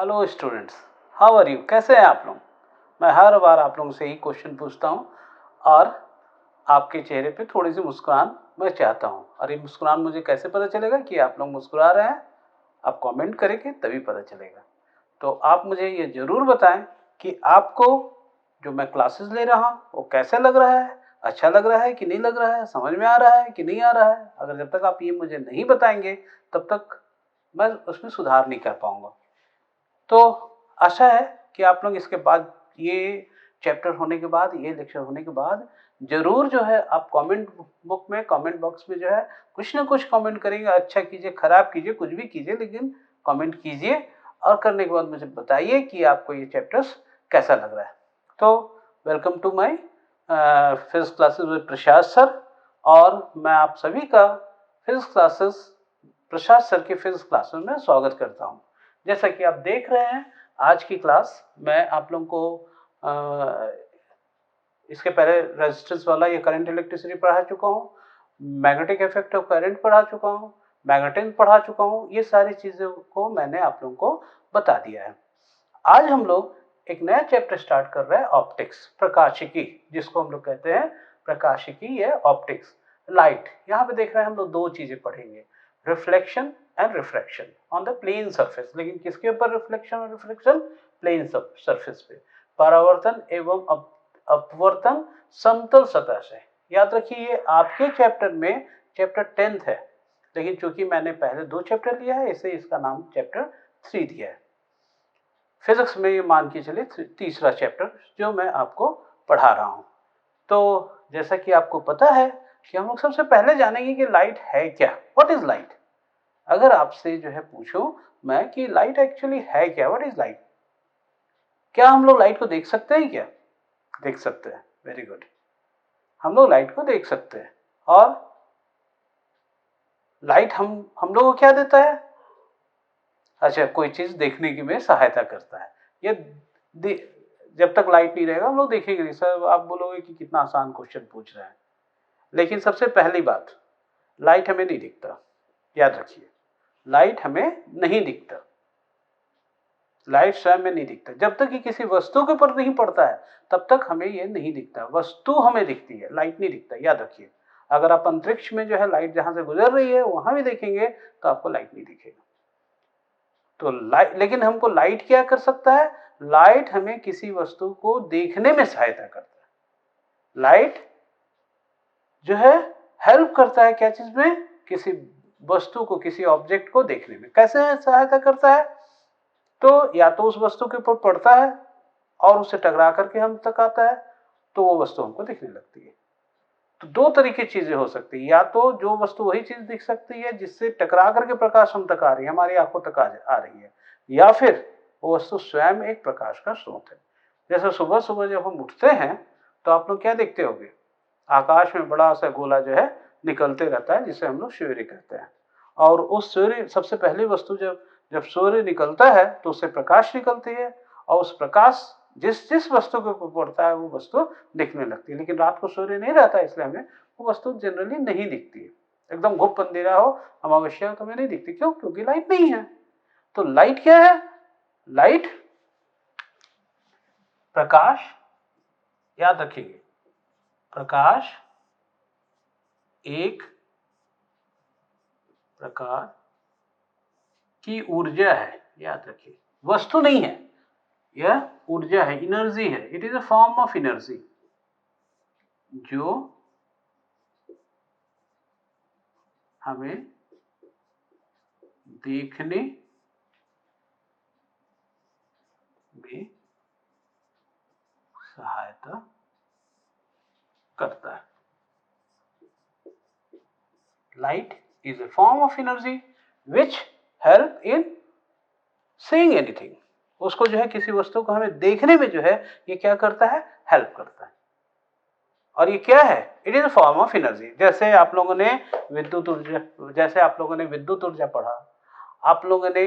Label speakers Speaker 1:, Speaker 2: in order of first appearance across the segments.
Speaker 1: Hello students, how are you? कैसे हैं आप लोग? मैं हर बार आप लोगों से यही क्वेश्चन पूछता हूँ और आपके चेहरे पे थोड़ी सी मुस्कुराहट मैं चाहता हूँ। और ये मुस्कुराहट मुझे कैसे पता चलेगा कि आप लोग मुस्कुरा रहे हैं? आप कमेंट करेंगे तभी पता चलेगा। तो आप मुझे ये ज़रूर बताएं कि आपको जो मैं क्लासेस ले रहा हूँ वो कैसा लग रहा है? अच्छा लग रहा है कि नहीं लग रहा है? समझ में आ रहा है कि नहीं आ रहा है? अगर जब तक आप ये मुझे नहीं बताएंगे तब तक मैं उसमें सुधार नहीं कर पाऊँगा। तो आशा है कि आप लोग इसके बाद ये चैप्टर होने के बाद, ये लेक्चर होने के बाद ज़रूर जो है आप कमेंट बॉक्स में जो है कुछ ना कुछ कमेंट करेंगे। अच्छा कीजिए, ख़राब कीजिए, कुछ भी कीजिए, लेकिन कमेंट कीजिए और करने के बाद मुझे बताइए कि आपको ये चैप्टर्स कैसा लग रहा है। तो welcome to my physics classes with Prasad sir. और मैं आप सभी का फिजिक्स क्लासेस प्रसाद सर के फिजिक्स क्लासेस में स्वागत करता हूँ। जैसा कि आप देख रहे हैं आज की क्लास मैं आप लोगों को इसके पहले रेजिस्टेंस वाला ये करंट इलेक्ट्रिसिटी पढ़ा चुका हूँ, मैग्नेटिक इफेक्ट ऑफ करंट पढ़ा चुका हूँ, मैग्नेटिज्म पढ़ा चुका हूँ। ये सारी चीज़ों को मैंने आप लोगों को बता दिया है। आज हम लोग एक नया चैप्टर स्टार्ट कर रहे हैं, ऑप्टिक्स, प्रकाशिकी, जिसको हम लोग कहते हैं प्रकाशिकी या ऑप्टिक्स, लाइट। यहाँ पे देख रहे हैं हम लोग दो चीज़ें पढ़ेंगे, reflection and refraction on the plane surface. लेकिन किसके ऊपर रिफ्लेक्शन और रिफ्रैक्शन? प्लेन सरफेस पे। परावर्तन एवं अपवर्तन समतल सतह से। याद रखिए ये आपके चैप्टर में चैप्टर 10th है, लेकिन चूंकि मैंने पहले दो चैप्टर लिया है इसलिए इसका नाम चैप्टर 3 दिया है। फिजिक्स में ये मान के चलिए तीसरा चैप्टर जो मैं आपको पढ़ा रहा हूँ। तो जैसा कि आपको पता है कि हम लोग सबसे पहले जानेंगे कि लाइट है क्या, व्हाट इज लाइट। अगर आपसे जो है पूछूं मैं कि लाइट एक्चुअली है क्या, व्हाट इज लाइट, क्या हम लोग लाइट को देख सकते हैं? क्या देख सकते हैं? वेरी गुड, हम लोग लाइट को देख सकते हैं। और लाइट हम लोग को क्या देता है? अच्छा, कोई चीज देखने की में सहायता करता है। ये जब तक लाइट नहीं रहेगा हम लोग देखेंगे नहीं। सर आप बोलोगे कि कितना आसान क्वेश्चन पूछ रहे हैं, लेकिन सबसे पहली बात, लाइट हमें नहीं दिखता। याद रखिए, लाइट हमें नहीं दिखता, लाइट स्वयं में नहीं दिखता। जब तक कि किसी वस्तु के ऊपर नहीं पड़ता है तब तक हमें ये नहीं दिखता। वस्तु हमें दिखती है, लाइट नहीं दिखता। याद रखिए, अगर आप अंतरिक्ष में जो है लाइट जहां से गुजर रही है वहां भी देखेंगे तो आपको लाइट नहीं दिखेगा। तो लाइट, लेकिन हमको लाइट क्या कर सकता है? लाइट हमें किसी वस्तु को देखने में सहायता करता है। लाइट जो है हेल्प करता है क्या चीज में? किसी वस्तु को, किसी ऑब्जेक्ट को देखने में। कैसे सहायता करता है? तो या तो उस वस्तु के ऊपर पड़ता है और उससे टकरा करके हम तक आता है तो वो वस्तु हमको दिखने लगती है। तो दो तरीके चीजें हो सकती है, या तो जो वस्तु वही चीज दिख सकती है जिससे टकरा करके प्रकाश हम तक आ रही है, हमारी आंखों तक आ रही है, या फिर वो वस्तु स्वयं एक प्रकाश का स्रोत है। जैसे सुबह सुबह जब हम उठते हैं तो आप लोग क्या देखते होंगे? आकाश में बड़ा सा गोला जो है निकलते रहता है जिसे हम लोग सूर्य कहते हैं। और उस सूर्य, सबसे पहली वस्तु जब जब सूर्य निकलता है तो उससे प्रकाश निकलती है और उस प्रकाश जिस जिस वस्तु के ऊपर पड़ता है वो वस्तु दिखने लगती है। लेकिन रात को सूर्य नहीं रहता इसलिए हमें वो वस्तु जनरली नहीं दिखती है। एकदम घुप अंधेरा हो, अमावस्या हो तो हमें नहीं दिखती। क्यों? क्योंकि लाइट नहीं है। तो लाइट क्या है? लाइट प्रकाश, याद रखिए, प्रकाश एक प्रकार की ऊर्जा है। याद रखिए, वस्तु नहीं है, यह ऊर्जा है, एनर्जी है। It is a form of energy जो हमें देखने में सहायता करता है। Light is a form of energy which help in seeing anything। उसको जो है किसी वस्तु को हमें देखने में जो है ये क्या करता है? हेल्प करता है। और ये क्या है? It is a form of energy. जैसे आप लोगों ने विद्युत ऊर्जा, जैसे आप लोगों ने विद्युत ऊर्जा पढ़ा, आप लोगों ने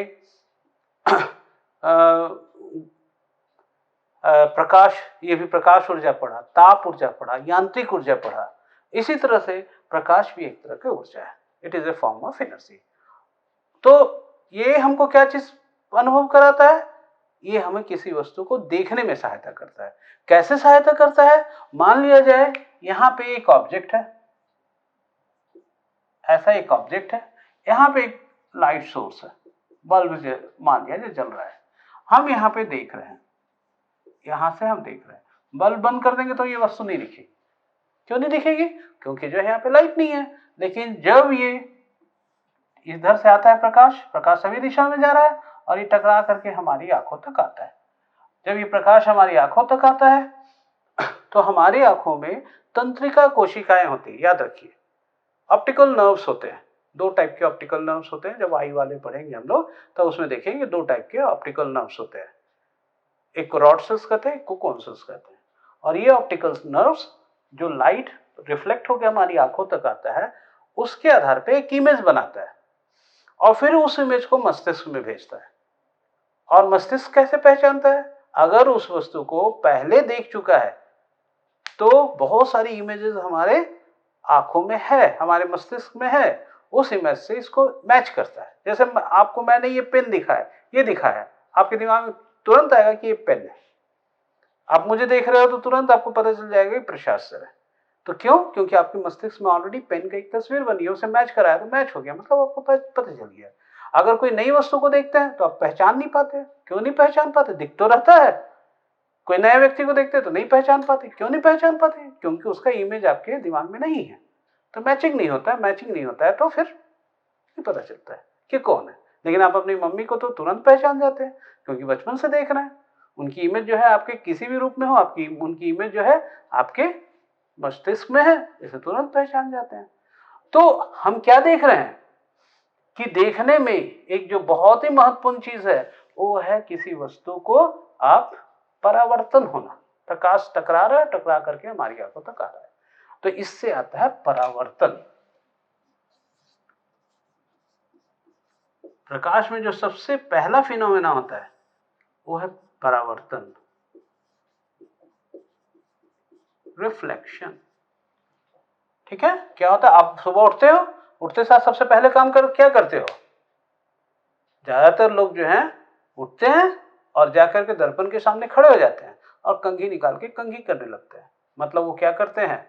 Speaker 1: प्रकाश, ये भी प्रकाश ऊर्जा पढ़ा, ताप ऊर्जा पढ़ा, यांत्रिक ऊर्जा पढ़ा। इसी तरह से प्रकाश भी एक तरह की ऊर्जा है। It is a form of energy. तो ये हमको क्या चीज अनुभव कराता है? ये हमें किसी वस्तु को देखने में सहायता करता है। कैसे सहायता करता है? मान लिया जाए यहाँ पे एक ऑब्जेक्ट है, ऐसा एक ऑब्जेक्ट है, यहाँ पे एक लाइट सोर्स है, बल्ब मान लिया जो जल रहा है, हम यहाँ पे देख रहे हैं, यहाँ से हम देख रहे हैं, बल्ब बंद कर देंगे तो ये वस्तु नहीं दिखेगी। क्यों नहीं दिखेगी? क्योंकि जो है यहाँ पे लाइट नहीं है। लेकिन जब ये इधर से आता है प्रकाश, प्रकाश सभी दिशा में जा रहा है और ये टकरा करके हमारी आंखों तक आता है। जब ये प्रकाश हमारी आंखों तक आता है तो हमारी आंखों में तंत्रिका कोशिकाएं होती है। याद रखिए, ऑप्टिकल नर्व्स होते हैं, दो टाइप के ऑप्टिकल नर्व्स होते हैं। जब आई वाले पढ़ेंगे हम लोग तो उसमें देखेंगे दो टाइप के ऑप्टिकल नर्व्स होते हैं, एक को रॉड सेल्स कहते हैं, एक को कोन सेल्स कहते हैं। और ये ऑप्टिकल नर्व्स जो लाइट रिफ्लेक्ट होकर हमारी आंखों तक आता है उसके आधार पर एक इमेज बनाता है और फिर उस इमेज को मस्तिष्क में भेजता है। और मस्तिष्क कैसे पहचानता है? अगर उस वस्तु को पहले देख चुका है तो बहुत सारी इमेजेस हमारे आंखों में है, हमारे मस्तिष्क में है, उस इमेज से इसको मैच करता है। जैसे आपको मैंने ये पेन दिखाया, ये दिखाया, आपके दिमाग में तुरंत आएगा कि ये पेन है। आप मुझे देख रहे हो तो तुरंत आपको पता चल जाएगा कि प्रशासक है। तो क्यों? क्योंकि आपके मस्तिष्क में ऑलरेडी पेन का एक तस्वीर बनी है, उसे मैच कराया तो मैच हो गया, मतलब आपको पता चल गया। अगर कोई नई वस्तु को देखते हैं तो आप पहचान नहीं पाते। क्यों नहीं पहचान पाते? दिख तो रहता है। कोई नए व्यक्ति को देखते हैं तो नहीं पहचान पाते। क्यों नहीं पहचान पाते? क्योंकि उसका इमेज आपके दिमाग में नहीं है, तो मैचिंग नहीं होता है। मैचिंग नहीं होता है तो फिर नहीं पता चलता है कि कौन है। लेकिन आप अपनी मम्मी को तो तुरंत पहचान जाते हैं क्योंकि बचपन से देख रहे हैं। उनकी इमेज जो है आपके किसी भी रूप में हो, उनकी इमेज जो है आपके मस्तिष्क में है, इसे तुरंत पहचान जाते हैं। तो हम क्या देख रहे हैं कि देखने में एक जो बहुत ही महत्वपूर्ण चीज है वो है किसी वस्तु को आप परावर्तन होना। प्रकाश टकरा रहा है, टकरा करके हमारी आंखों तक आ रहा है, तो इससे आता है परावर्तन। प्रकाश में जो सबसे पहला फिनोमेना होता है वो है परावर्तन, रिफ्लेक्शन। ठीक है? क्या होता है? आप सुबह उठते हो, उठते साथ सबसे पहले काम क्या करते हो? ज्यादातर लोग जो हैं उठते हैं और जाकर के दर्पण के सामने खड़े हो जाते हैं और कंघी निकाल के कंघी करने लगते हैं। मतलब वो क्या करते हैं?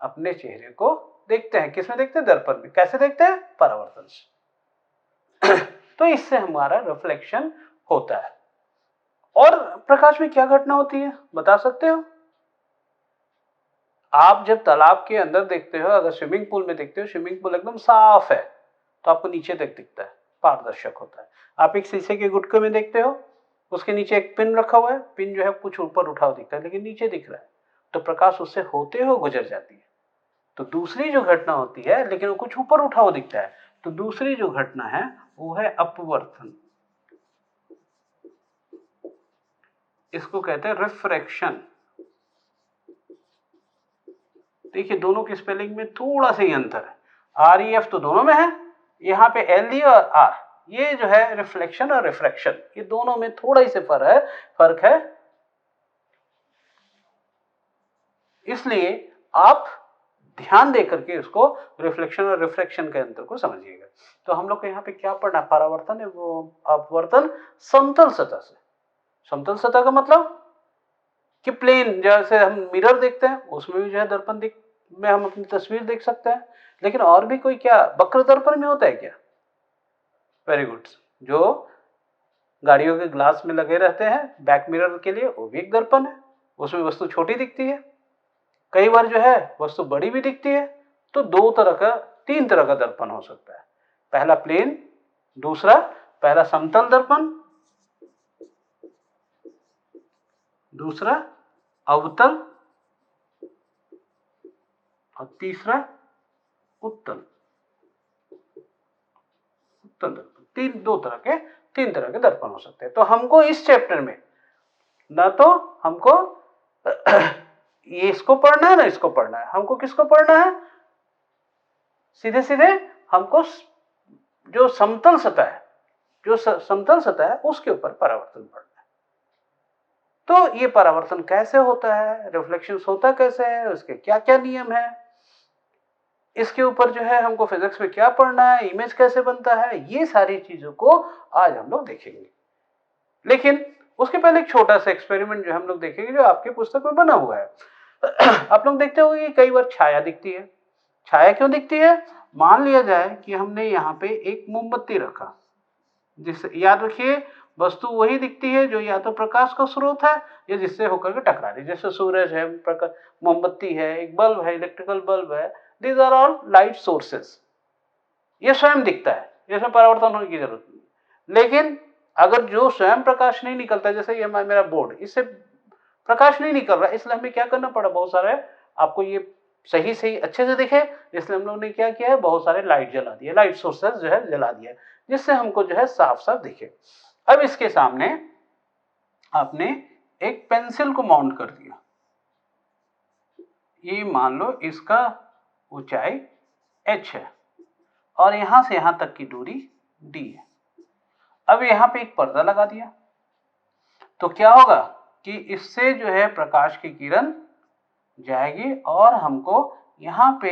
Speaker 1: अपने चेहरे को देखते हैं। किसमें देखते हैं? दर्पण में। कैसे देखते हैं? परावर्तन से। तो इससे हमारा रिफ्लेक्शन होता है। और प्रकाश में क्या घटना होती है बता सकते हो? आप जब तालाब के अंदर देखते हो, अगर स्विमिंग पूल में देखते हो, स्विमिंग पूल एकदम साफ है तो आपको नीचे तक दिखता है, पारदर्शक होता है। आप एक शीशे के गुटके में देखते हो, उसके नीचे एक पिन रखा हुआ है, पिन जो है कुछ ऊपर उठा हुआ दिखता है लेकिन नीचे दिख रहा है, तो प्रकाश उससे होते हुए गुजर जाती है। तो दूसरी जो घटना होती है, लेकिन वो कुछ ऊपर उठा हुआ दिखता है, तो दूसरी जो घटना है वो है अपवर्तन। इसको कहते हैं रिफ्रैक्शन। देखिए दोनों की स्पेलिंग में थोड़ा सा ही अंतर है, REF तो दोनों में है, यहाँ पे LE और R, ये जो है रिफ्लेक्शन और रिफ्रैक्शन, ये दोनों में थोड़ा ही से फर्क है। इसलिए आप ध्यान देकर के उसको रिफ्लेक्शन और रिफ्रैक्शन के अंतर को समझिएगा। तो हम लोग को यहाँ पे क्या पढ़ना? परावर्तन है वो अपवर्तन समतल सतह से। समतल सतह का मतलब कि प्लेन, जैसे हम मिरर देखते हैं उसमें भी जो है दर्पण में हम अपनी तस्वीर देख सकते हैं, लेकिन और भी कोई क्या वक्र दर्पण में होता है क्या? Very good. जो गाड़ियों के ग्लास में लगे रहते हैं बैक मिरर के लिए, वो भी एक दर्पण है, उसमें वस्तु छोटी दिखती है, कई बार जो है वस्तु बड़ी भी दिखती है। तो तीन तरह का दर्पण हो सकता है। पहला प्लेन, दूसरा पहला समतल दर्पण, दूसरा अवतल और तीसरा उत्तल दर्पण। तीन तरह के दर्पण हो सकते हैं। तो हमको इस चैप्टर में ना तो हमको ये इसको पढ़ना है ना इसको पढ़ना है, हमको किसको पढ़ना है? सीधे सीधे हमको जो समतल सतह है उसके ऊपर परावर्तन पढ़ना है। तो ये परावर्तन कैसे होता है, रिफ्लेक्शन होता कैसे है, उसके क्या क्या नियम है, इसके ऊपर जो है हमको फिजिक्स में क्या पढ़ना है, इमेज कैसे बनता है, ये सारी चीजों को आज हम लोग देखेंगे। लेकिन उसके पहले एक छोटा सा एक्सपेरिमेंट जो हम लोग देखेंगे जो आपकी पुस्तक में बना हुआ है। आप लोग देखते होंगे कि कई बार छाया दिखती है। छाया क्यों दिखती है? मान लिया जाए कि हमने यहाँ पे एक मोमबत्ती रखा, जिससे याद रखिए वस्तु वही दिखती है जो या तो प्रकाश का स्रोत है या जिससे होकर के टकरा रही है। जैसे सूरज है, मोमबत्ती है, एक बल्ब है, इलेक्ट्रिकल बल्ब है, these are all light sources. ये स्वयं दिखता है, इसमें परावर्तन होने की जरूरत नहीं। लेकिन अगर जो स्वयं प्रकाश नहीं निकलता, जैसे ये मेरा बोर्ड, इससे प्रकाश नहीं निकल रहा, इसलिए हमें क्या करना पड़ा, बहुत सारे आपको ये सही सही अच्छे से दिखे, इसलिए हम लोगों ने क्या किया है, बहुत सारे लाइट जला दिए, लाइट सोर्सेस जो है जला दिया, जिससे हमको जो है साफ साफ दिखे। अब इसके सामने आपने एक पेंसिल को माउंट कर दिया। ये मान लो इसका ऊंचाई h है और यहां से यहां तक की दूरी d है। अब यहां पे एक पर्दा लगा दिया तो क्या होगा कि इससे जो है प्रकाश की किरण जाएगी और हमको यहाँ पे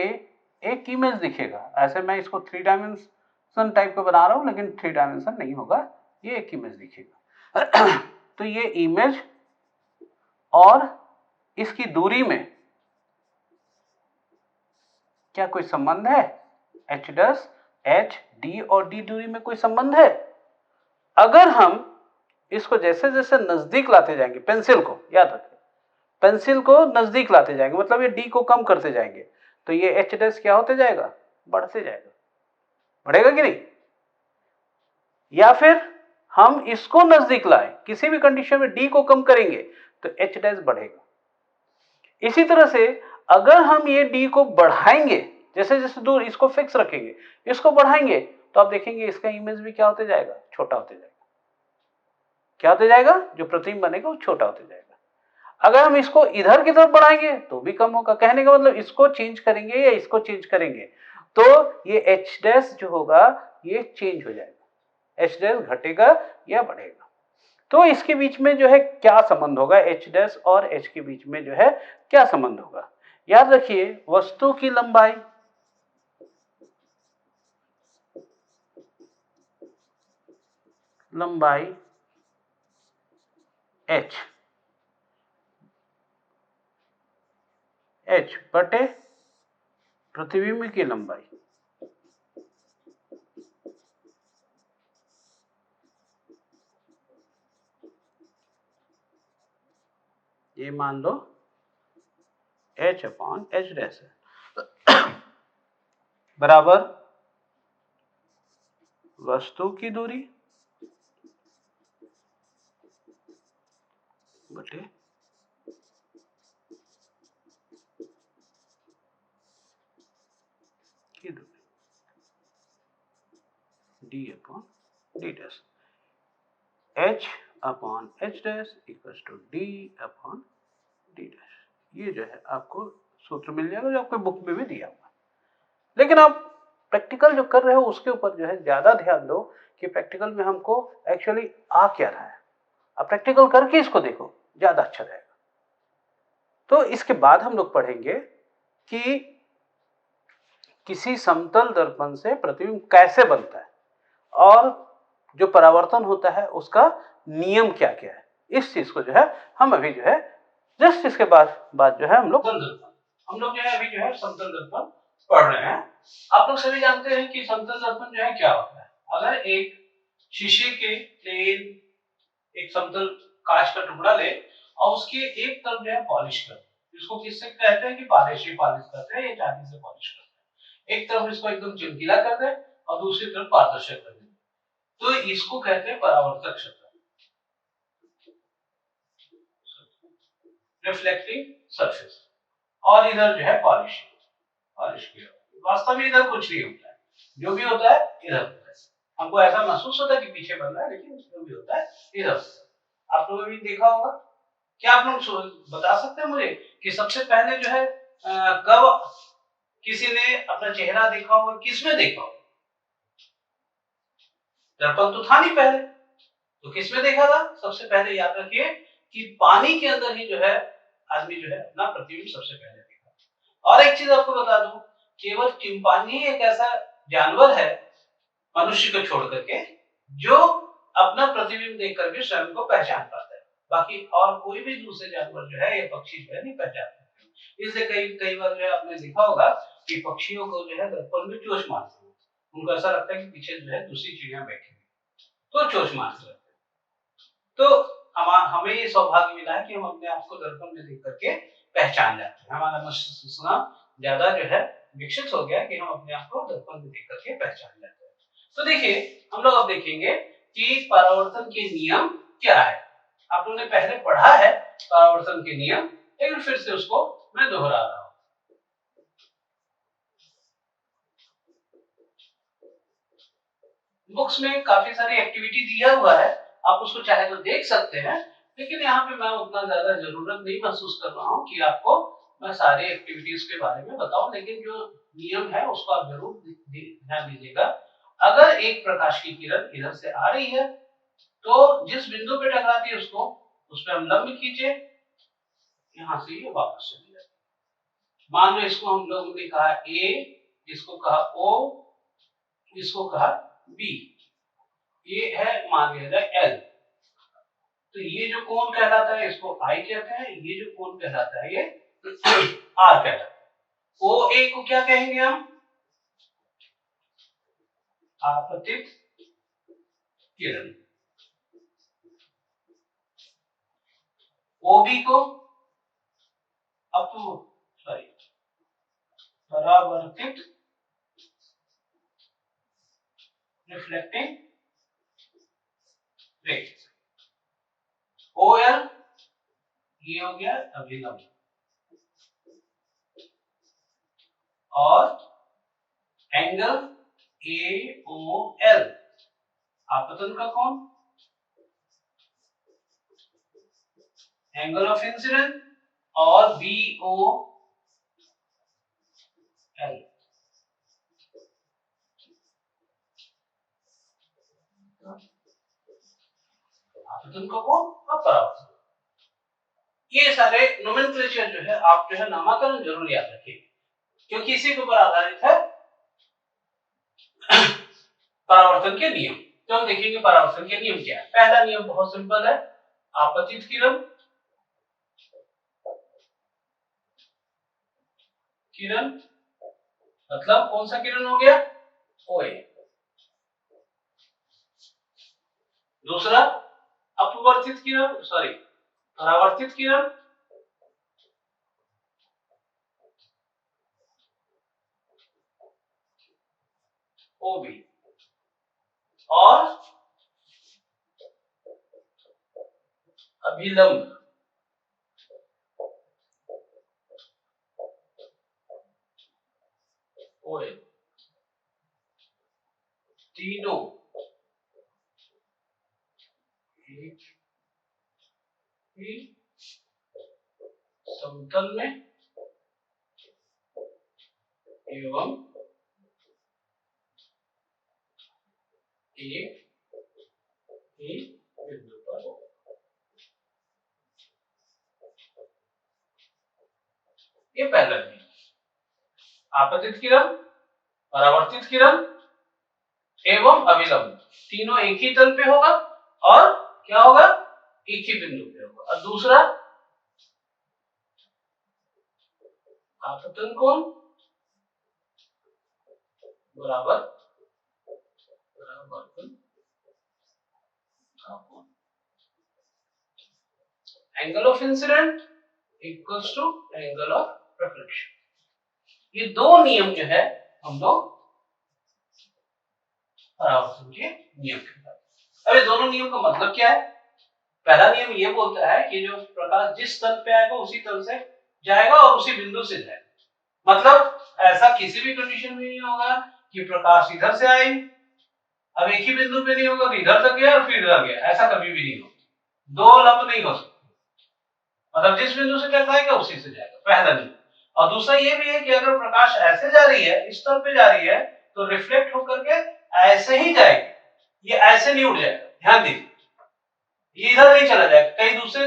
Speaker 1: एक इमेज दिखेगा। ऐसे मैं इसको 3 डायमेंशन टाइप का बना रहा हूँ, लेकिन 3 डायमेंशन नहीं होगा, ये एक इमेज दिखेगा। तो ये इमेज और इसकी दूरी में क्या कोई संबंध है? h d और d दूरी में कोई संबंध है? अगर हम इसको जैसे जैसे नजदीक लाते जाएंगे, पेंसिल को याद रखें, पेंसिल को नजदीक लाते जाएंगे, मतलब ये d को कम करते जाएंगे, तो ये h' क्या होते जाएगा? बढ़ते जाएगा। बढ़ेगा कि नहीं? या फिर हम इसको नजदीक लाएं, किसी भी कंडीशन में d को कम करेंगे तो h' बढ़ेगा। इसी तरह से अगर हम ये d को बढ़ाएंगे, जैसे जैसे दूर इसको फिक्स रखेंगे, इसको बढ़ाएंगे, तो आप देखेंगे इसका इमेज भी क्या होते जाएगा? छोटा होते जाएगा। क्या होते जाएगा? जो प्रतिबिंब बनेगा वो छोटा होते जाएगा। अगर हम इसको इधर की तरफ बढ़ाएंगे तो भी कम होगा। कहने का मतलब इसको चेंज करेंगे या इसको चेंज करेंगे तो ये h' जो होगा ये चेंज हो जाएगा, h' घटेगा या बढ़ेगा। तो इसके बीच में जो है क्या संबंध होगा? h' और h के बीच में जो है क्या संबंध होगा? याद रखिए वस्तु की लंबाई h बटे प्रतिबिंब की लंबाई, ये मान लो h/h' है बराबर वस्तु की दूरी बटे की दूरी d/d'। h/h' equals to d/d'। ये जो है आपको सूत्र मिल जाएगा जो आपके बुक में भी दिया हुआ है। लेकिन आप प्रैक्टिकल जो कर रहे हो उसके ऊपर जो है ज्यादा ध्यान दो कि प्रैक्टिकल में हमको एक्चुअली आ क्या रहा है। आप प्रैक्टिकल करके इसको देखो, ज्यादा अच्छा रहेगा। तो इसके बाद हम लोग पढ़ेंगे कि किसी समतल दर्पण से प्रतिबिंब कैसे बनता है और जो परावर्तन होता है उसका नियम क्या क्या है। इस चीज को जो है हम अभी जो है जस्ट इसके बाद जो है हम लोग जो है अभी जो है समतल दर्पण पढ़ रहे हैं। आप लोग सभी जानते हैं कि समतल दर्पण जो है क्या होता है। अगर एक शीशे के प्लेन एक समतल कांच का टुकड़ा ले और उसके एक तरफ जो है पॉलिश कर, इसको किससे कहते हैं कि पॉलिश करते हैं या चांदी से पॉलिश करते हैं। एक तरफ इसको एकदम चमकीला कर दे और दूसरी तरफ पारदर्शक कर दे, तो इसको कहते हैं परावर्तक सतह, रिफ्लेक्टिंग सरफेस। और इधर जो है पॉलिश किया। वास्तव में इधर कुछ नहीं होता है, जो भी होता है इधर होता है। हमको ऐसा महसूस होता है कि पीछे बन रहा है, लेकिन जो भी होता है इधर होता है। आप लोगों ने भी देखा होगा। क्या आप लोग बता सकते हैं मुझे कि सबसे पहले जो है कब किसी ने अपना चेहरा देखा होगा, किसमें देखा होगा? दर्पण तो था नहीं पहले, तो किसमें देखा था? सबसे पहले याद रखिए कि पानी के अंदर ही जो है आदमी जो है अपना प्रतिबिंब सबसे पहले देखा। और एक चीज आपको बता दूं, केवल चिंपांजी एक ऐसा जानवर है मनुष्य को छोड़ करके जो अपना प्रतिबिंब देख करके स्वयं को पहचान पाता है। बाकी और कोई भी दूसरे जानवर जो है या पक्षी जो है नहीं पहचान सकते। इसलिए कई कई बार जो है आपने देखा होगा कि पक्षियों को जो है दर्पण में चोंच मारते हैं, उनको ऐसा लगता है कि पीछे जो है दूसरी चिड़िया बैठी हुई, तो चोंच मारते रहते हैं। तो हमें ये सौभाग्य मिला है कि हम अपने आप को दर्पण में देख करके पहचान जाते हैं। हमारा मस्तिष्क ज्यादा जो है विकसित हो गया कि हम अपने आप को दर्पण में देख करके पहचान जाते हैं। तो देखिए, हम लोग अब देखेंगे कि परावर्तन के नियम क्या है। आप लोगों ने पहले पढ़ा है परावर्तन के नियम, लेकिन फिर से उसको मैं दोहरा रहा हूं। बुक्स में काफी सारी एक्टिविटी दिया हुआ है, आप उसको चाहे तो देख सकते हैं, लेकिन यहाँ पे मैं उतना ज्यादा जरूरत नहीं महसूस कर रहा हूँ कि आपको मैं सारे एक्टिविटीज के बारे में बताऊं, लेकिन जो नियम है उसको आप जरूर ध्यान दीजिएगा। अगर एक प्रकाश की किरण इधर से आ रही है तो जिस बिंदु पे टकराती है उसको उस पर हम लंब खींचे, यहाँ से ये वापस चली जाती है। मान लो इसको हम लोगों ने कहा ए, इसको कहा ओ, इसको कहा बी, ये है मान लिया जाए एल। तो ये जो कोण कहलाता है इसको आई कहते हैं, ये जो कोण कहलाता है ये आर कहलाता है। ओ ए को क्या कहेंगे हम? आपतित किरण। ओ बी को परावर्तित रिफ्लेक्टिंग रे। ओ एल ये हो गया अभिलंब, और एंगल ए ओ एल आपतन का कोण, एंगल ऑफ इंसिडेंस, और बी ओ एल आपतन का कोण और परावर्तन। ये सारे नोमेनक्लेचर जो है आप जो है नामकरण जरूर याद रखिए, क्योंकि इसी के ऊपर आधारित है परावर्तन के नियम। तो हम देखेंगे परावर्तन के नियम क्या है। पहला नियम बहुत सिंपल है, आपतित किरण, किरण मतलब कौन सा किरण हो गया? ओए। दूसरा अपवर्तित किरण, सॉरी परावर्तित किरण, ओ बी, और अभिलंब ओए। तीनों एक ही समतल में एवं एक ही बिंदु पर हो। ये पहला नियम। आपतित किरण, परावर्तित किरण एवं अभिलंब तीनों एक ही तल पे होगा, और क्या होगा? एक ही बिंदु पे होगा। और दूसरा आपतन कोण बराबर परावर्तन का कोण, angle of incident equals to angle of reflection. ये दो नियम जो है हम लोग परावर्तन के नियम के। अब ये दोनों नियम का मतलब क्या है? पहला नियम ये बोलता है कि जो प्रकाश जिस तल पे आएगा उसी तल से जाएगा और उसी बिंदु से जाएगा। मतलब ऐसा किसी भी कंडीशन में नहीं होगा कि प्रकाश इधर से आई, अब एक ही बिंदु पे नहीं होगा तो इधर तक गया और फिर इधर गया, ऐसा कभी भी नहीं होगा। दो लंब नहीं हो सकते, मतलब जिस बिंदु से टकराएगा उसी से जाएगा, पहला नियम। और दूसरा ये भी है कि अगर प्रकाश ऐसे जा रही है, इस तल पे जा रही है, तो रिफ्लेक्ट होकर के ऐसे ही जाएगी, ये ऐसे नहीं उठ जाएगा। ध्यान दीजिए, ये इधर नहीं चला जाएगा, कहीं दूसरे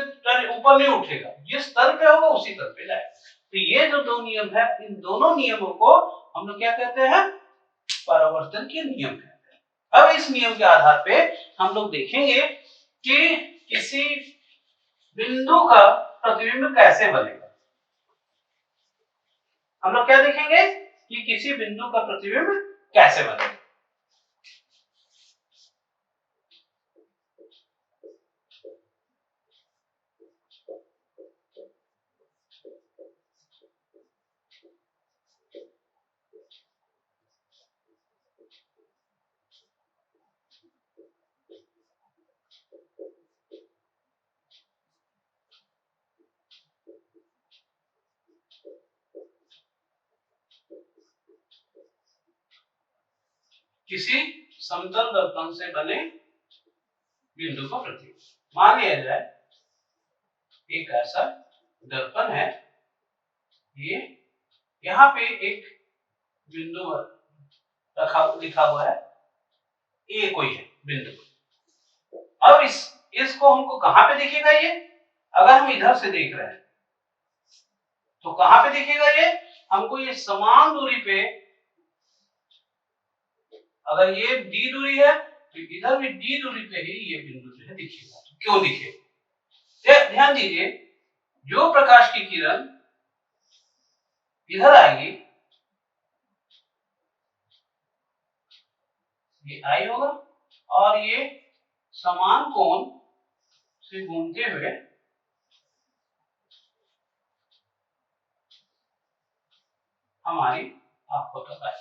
Speaker 1: ऊपर नहीं उठेगा, जिस तल पे होगा उसी तल पे जाएगा। तो ये जो दो नियम है, इन दोनों नियमों को हम लोग क्या कहते हैं? परावर्तन के नियम कहते हैं। अब इस नियम के आधार पे हम लोग देखेंगे कि किसी बिंदु का प्रतिबिंब कैसे बनेगा। हम लोग क्या देखेंगे कि किसी बिंदु का प्रतिबिंब कैसे बनेगा। किसी समतल दर्पण से बने बिंदु का प्रतिबिंब। मान लिया जाए एक ऐसा दर्पण है, ये यहाँ पे एक बिंदु रखा लिखा हुआ है, ए कोई है बिंदु। अब इसको हमको कहां पे दिखेगा ये, अगर हम इधर से देख रहे हैं तो कहां पे दिखेगा ये, हमको ये समान दूरी पे, अगर ये डी दूरी है तो इधर भी डी दूरी पे ही ये बिंदु जो है दिखेगा। तो क्यों दिखेगा, ध्यान दीजिए, जो प्रकाश की किरण इधर आएगी, ये आई होगा और ये समान कोण से घूमते हुए हमारी आंखों तक आए।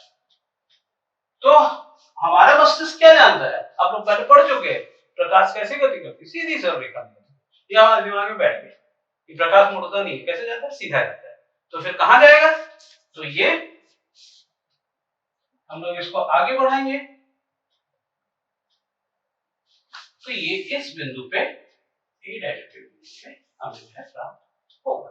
Speaker 1: तो हमारा मस्तिष्क क्या जानता है, आप लोग पहले पढ़ चुके हैं, प्रकाश कैसे गति करती है, सीधी सरल रेखा में। ये हमारे दिमाग में बैठ गया कि प्रकाश मुड़ता नहीं है, कैसे जाता है, सीधा जाता है। तो फिर कहां जाएगा, तो ये हम लोग इसको आगे बढ़ाएंगे तो ये इस बिंदु पे ए डैश पे हमें जो है प्राप्त होगा।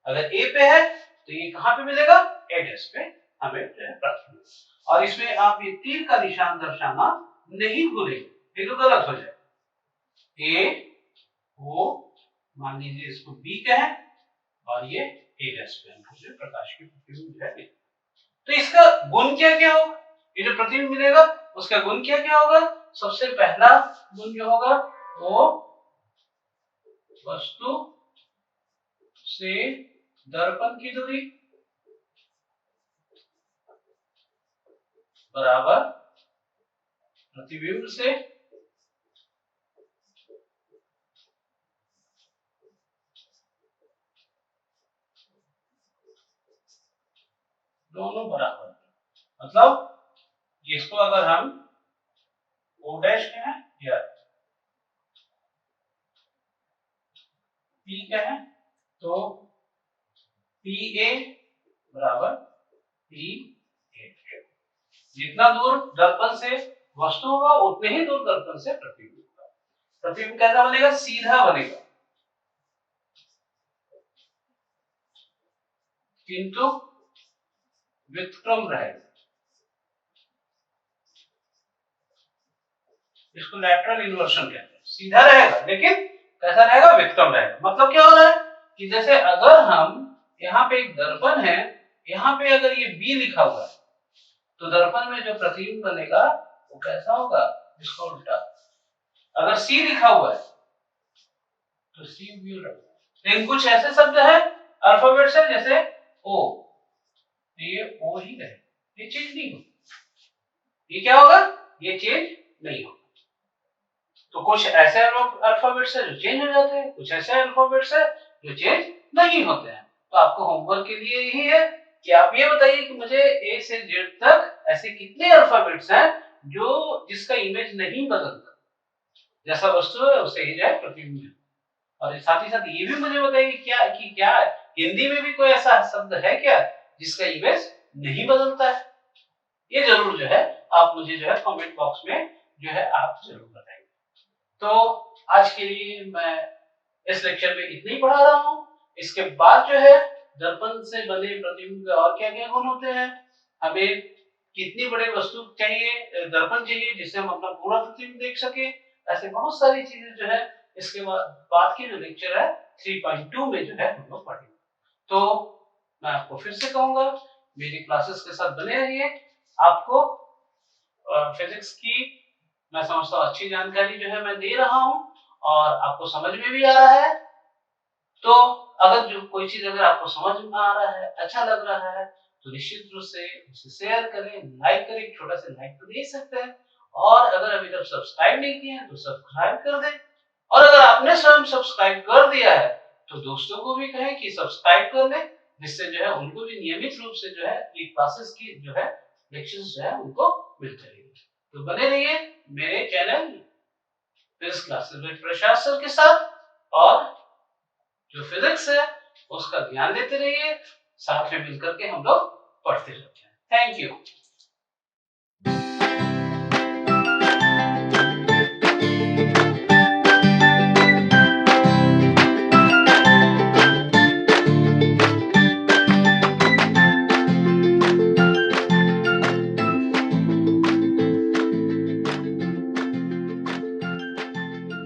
Speaker 1: अगर ए पे है तो ये कहां पे मिलेगा, ए डैश पे हमें जो है प्राप्त होगा। और इसमें आप ये तीर का निशान दर्शाना नहीं भूलेंगे, ये तो गलत हो जाए। ए ओ, मान लीजिए इसको बी कहें और ये ए डैश पे मुझे प्रकाश की प्रतिबिंब है। तो इसका गुण क्या क्या होगा, ये जो प्रतिबिंब मिलेगा उसका गुण क्या क्या होगा। सबसे पहला गुण जो होगा वो वस्तु से दर्पण की दूरी बराबर प्रतिबिंब से दोनों बराबर। मतलब इसको अगर हम ओ डैश कहें या पी कहें तो पी ए बराबर पी ए। जितना दूर दर्पण से वस्तु होगा उतने ही दूर दर्पण से प्रतिबिंब होगा। प्रतिबिंब कैसा बनेगा, सीधा बनेगा, किंतु व्युत्क्रम रहेगा। इसको लैटरल इन्वर्शन कहते हैं। सीधा रहेगा लेकिन कैसा रहेगा, व्युत्क्रम रहेगा। मतलब क्या हो रहा है कि जैसे अगर हम यहाँ पे एक दर्पण है, यहाँ पे अगर ये बी लिखा हुआ है तो दर्पण में जो प्रतिबिंब बनेगा वो कैसा होगा, इसका उल्टा। अगर सी लिखा हुआ है तो सी व्यू रहेगा। लेकिन कुछ ऐसे शब्द है अल्फाबेट से, जैसे ओ, ये ओ ही रहे, ये चेंज नहीं होगा। ये क्या होगा, ये चेंज नहीं होगा। तो कुछ ऐसे अल्फाबेट्स है जो चेंज हो जाते हैं, कुछ ऐसे अल्फाबेट्स है जो चेंज नहीं होते हैं। तो आपको होमवर्क के लिए यही है कि आप ये बताइए कि मुझे ए से जेड तक ऐसे कितने अल्फाबेट्स हैं जो जिसका इमेज नहीं बदलता, जैसा वस्तु है उसे ही जाए प्रतिबिंब है। और साथ ही साथ ये भी मुझे बताइए क्या हिंदी में भी कोई ऐसा शब्द है क्या जिसका इमेज नहीं बदलता है। ये जरूर जो है आप मुझे जो है कमेंट बॉक्स में जो है आप जरूर बताइए। तो आज के लिए मैं इस लेक्चर में इतना ही पढ़ा रहा हूँ। इसके बाद जो है दर्पण से बने प्रतिबिंब के और क्या क्या गुण होते हैं, हमें कितनी बड़े वस्तु चाहिए, दर्पण चाहिए जिससे हम अपना पूरा प्रतिबिंब देख सके, ऐसे बहुत सारी चीजें जो है इसके बाद की जो लेक्चर है 3.2 में जो है हम लोग पढ़ेंगे। तो मैं आपको फिर से कहूंगा मेरी क्लासेस के साथ बने रहिए। आपको फिजिक्स की मैं समझता हूँ अच्छी जानकारी जो है मैं दे रहा हूँ और आपको समझ में भी आ रहा है। तो अगर जो कोई चीज अगर आपको समझ में आ रहा है, अच्छा लग रहा है, तो निश्चित रूप से उसे शेयर करें, लाइक करें, छोटा सा लाइक तो दे सकते हैं। और अगर अभी तक सब्सक्राइब नहीं किए हैं तो सब्सक्राइब कर दें। और अगर आपने स्वयं सब्सक्राइब कर दिया है तो दोस्तों को भी कहें कि सब्सक्राइब कर लें, जिससे जो है उनको भी नियमित रूप से जो है ये क्लासेस की जो है लेक्चर्स जो है उनको मिलते रहेंगे। तो बने रहिए मेरे channel physics classes with Prashant sir के साथ, और जो फिजिक्स है उसका ध्यान देते रहिए, साथ में मिलकर के हम लोग पढ़ते रहते हैं। Thank you.